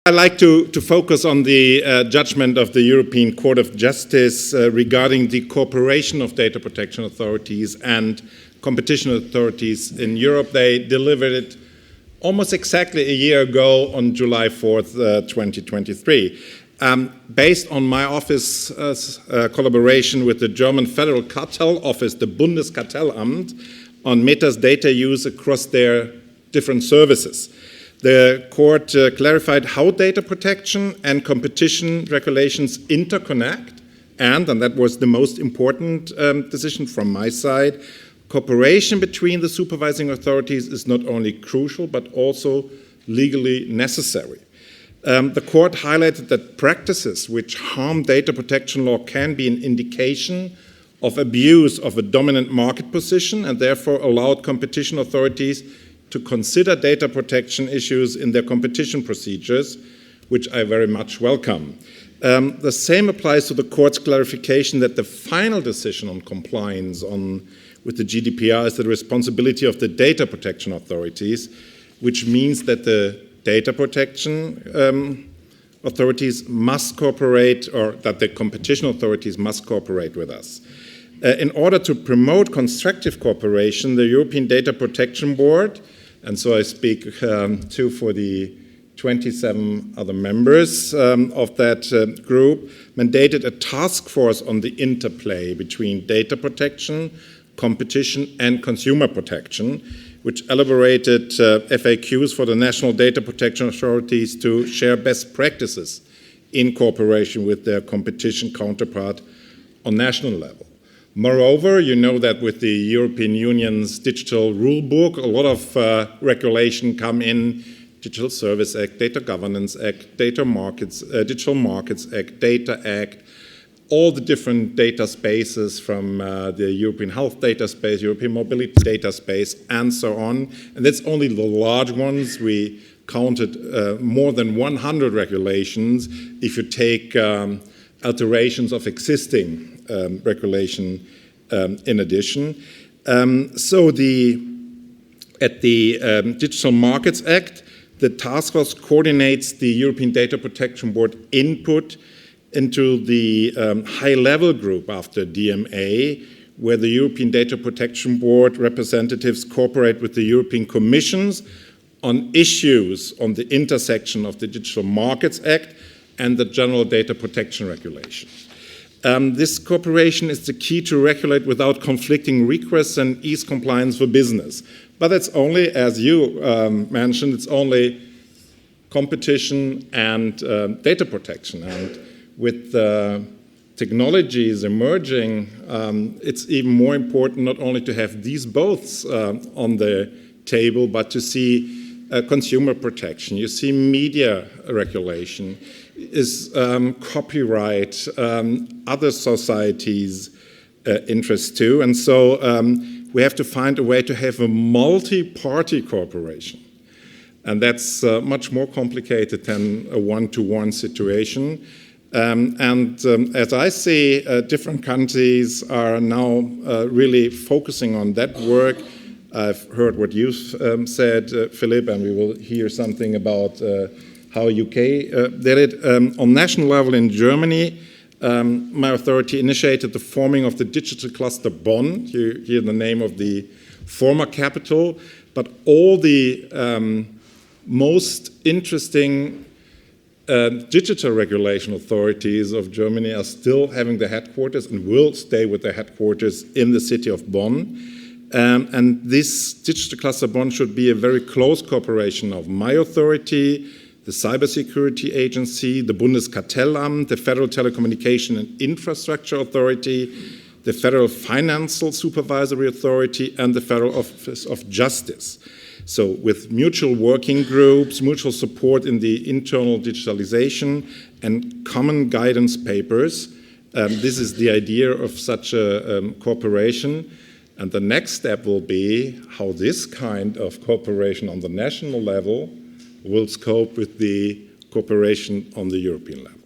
I'd like to focus on the judgment of the European Court of Justice regarding the cooperation of data protection authorities and competition authorities in Europe. They delivered it almost exactly a year ago on July 4th, 2023. Based on my office's collaboration with the German Federal Cartel Office, the Bundeskartellamt, on Meta's data use across their different services. The court clarified how data protection and competition regulations interconnect, and that was the most important decision from my side, cooperation between the supervising authorities is not only crucial but also legally necessary. The court highlighted that practices which harm data protection law can be an indication of abuse of a dominant market position and therefore allowed competition authorities to consider data protection issues in their competition procedures, which I very much welcome. The same applies to the court's clarification that the final decision on compliance with the GDPR is the responsibility of the data protection authorities, which means that the data protection authorities must cooperate, or that the competition authorities must cooperate with us. In order to promote constructive cooperation, the European Data Protection Board, and so I speak too for the 27 other members of that group, mandated a task force on the interplay between data protection, competition, and consumer protection, which elaborated FAQs for the national data protection authorities to share best practices in cooperation with their competition counterpart on national level. Moreover, you know that with the European Union's digital rule book, a lot of regulation come in: Digital Service Act, Data Governance Act, Digital Markets Act, Data Act, all the different data spaces from the European Health Data Space, European Mobility Data Space, and so on. And that's only the large ones. We counted more than 100 regulations if you take alterations of existing regulation in addition. At the Digital Markets Act, the task force coordinates the European Data Protection Board input into the high-level group after DMA, where the European Data Protection Board representatives cooperate with the European Commissions on issues on the intersection of the Digital Markets Act and the General Data Protection Regulation. This cooperation is the key to regulate without conflicting requests and ease compliance for business. But it's only, as you mentioned, it's only competition and data protection. And with technologies emerging, it's even more important not only to have these both on the table, but to see consumer protection. You see media regulation, is copyright, other societies' interests too. And so we have to find a way to have a multi-party cooperation. And that's much more complicated than a one-to-one situation. As I see, different countries are now really focusing on that work. I've heard what you said, Philip, and we will hear something about how UK did it. On national level in Germany, my authority initiated the forming of the digital cluster Bonn. You hear the name of the former capital, but all the most interesting digital regulation authorities of Germany are still having their headquarters and will stay with their headquarters in the city of Bonn. And this digital cluster Bonn should be a very close cooperation of my authority, the Cybersecurity Agency, the Bundeskartellamt, the Federal Telecommunication and Infrastructure Authority, the Federal Financial Supervisory Authority, and the Federal Office of Justice. So with mutual working groups, mutual support in the internal digitalization, and common guidance papers, this is the idea of such a cooperation. And the next step will be how this kind of cooperation on the national level will scope with the cooperation on the European level.